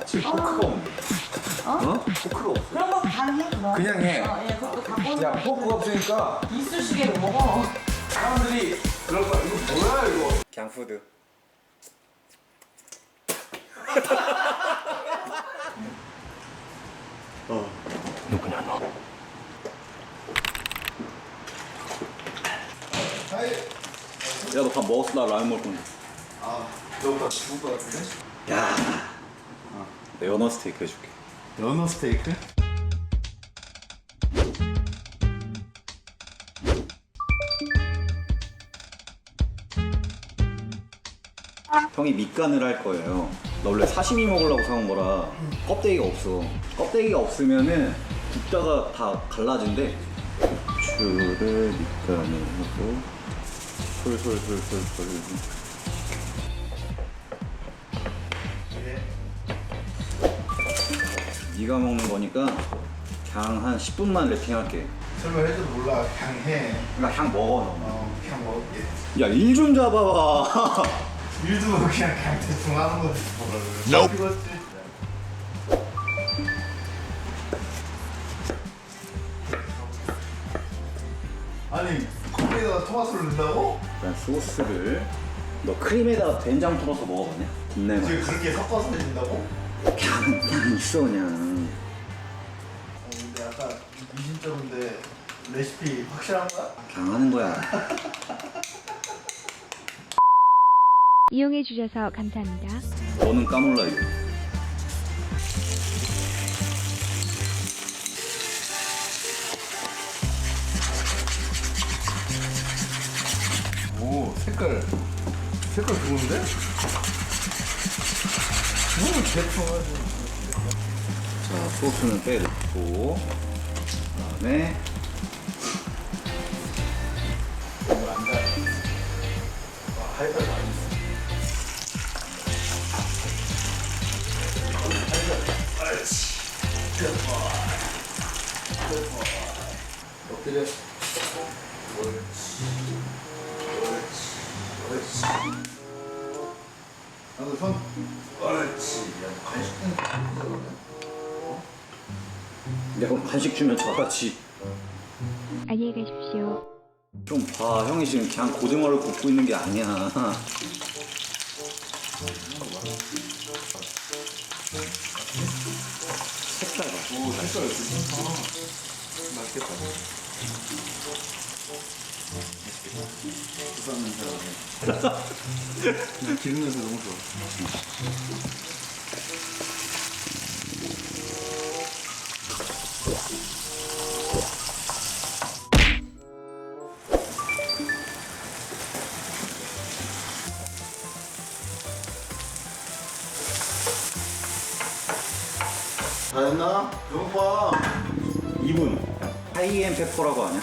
같이 포크가 없네. 어? 포크가 없어. 그런 거 가능해 그럼? 그냥 해. 예, 그것도 갖고 야, 포크가 없으니까 이쑤시개로 먹어. 사람들이 그럴 거야. 이거 뭐야 이거? 갱푸드. 누구냐 너? 야, 너 밥 먹었어? 나 라면 먹을 건데. 너보다 죽을 것 같은데? 야, 내 연어 스테이크 해줄게. 연어 스테이크? 형이 밑간을 할 거예요. 나 원래 사시미 먹으려고 사온 거라 껍데기가 없어. 껍데기가 없으면은 굽다가 다 갈라진대. 고추를 밑간을 하고 솔솔솔솔솔. 네가 먹는 거니까 그냥 한 10분만 랩핑할게. 설명해도 몰라. 그냥 해. 그러니까 향 먹어 너. 그냥 먹을게. 야, 일 좀 잡아봐. 일도 그냥 대충 하는 거지 뭐를. Nope. 아니 커피에다가 토마토를 넣는다고? 일단 소스를 너 크림에다가 된장 풀어서 먹어봤냐? 겁내 지금 맛있어. 그렇게 섞어서 내준다고? 그냥 있어 그냥. 근데 아까 미신쩍은데 레시피 확실한 거야? 그냥 하는 거야. 이용해 주셔서 감사합니다. 너는 까몰라 이거. 오 색깔 좋은데? 너무 대충 하지. 자, 소스는 빼놓고 그다음에 하이퍼 많이 있어. 엎드려. 옳지. 나도 손. 옳지. 야, 간식은 내가 그럼 간식 주면 저같이 안녕히 가십시오. 좀 봐. 형이 지금 그냥 고등어를 굽고 있는 게 아니야. 색깔 봐. 오, 색깔 괜찮다. 맛있겠다. 부산 냄새 나네. 기름 냄새 너무 좋아. 다 됐나? 배고파. 2분. 하이엔 페퍼라고 하냐?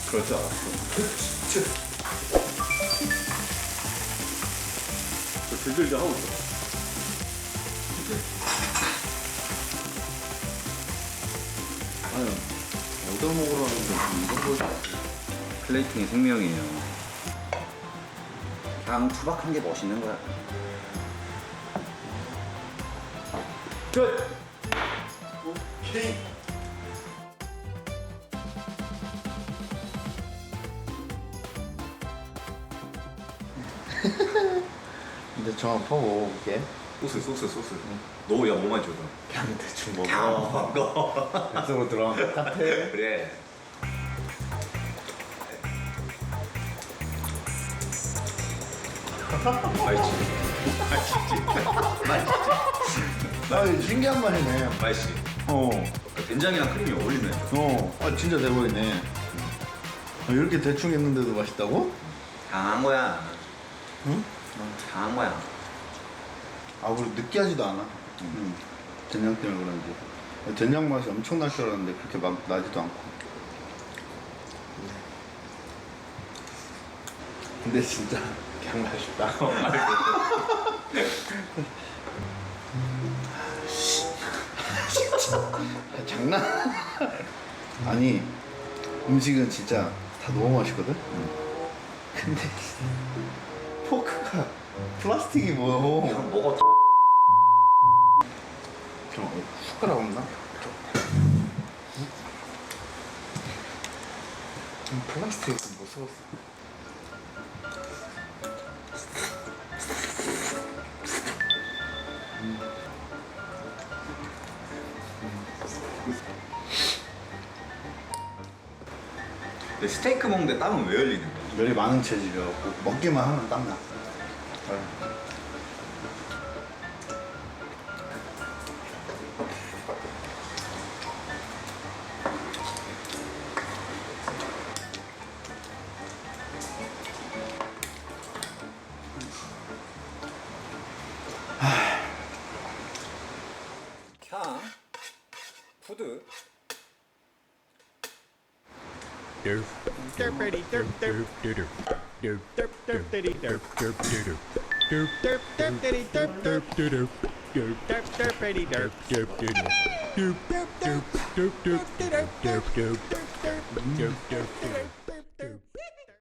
그럴 줄 알았어. 들들들 하고 있어. 아니, 얻어 먹으라는데 이런 걸. 플레이팅이 생명이에요. 그냥 투박한 게 멋있는 거야. 끝! 오케이. 근데 저 한번 먹어볼게. 소스. 너 야 뭐 많이 줘. 그냥 대충 먹어. 그냥 먹어. 약속으로 들어가면 똑같아. 그래. 나 이거 신기한 말이네. 맛있지. 어. 된장이랑 크림이 어울리네. 아 진짜 대박이네. 이렇게 대충 했는데도 맛있다고? 강한 거야. 응? 강한 거야. 아 그리고 느끼하지도 않아. 된장 때문에 그런지. 된장 맛이 엄청 날 줄 알았는데 그렇게 막 나지도 않고. 근데 진짜 그냥 맛있다. 장난? 아니 음식은 진짜 다 너무 맛있거든? 근데 포크가 플라스틱이 뭐야? 그럼 먹어. 좀 숟가락 없나? 플라스틱 못 써봤어. 근데 스테이크 먹는데 땀은 왜 흘리는 거야? 열이 많은 체질이어갖고 먹기만 하면 땀나. 향, 푸드. derp derpity derp derp derp derp derp derpity derp derp derp derp derp derpity derp derp derp derp derp derpity derp derp derp derp derp derp derp derp derp derp derp derp derp derp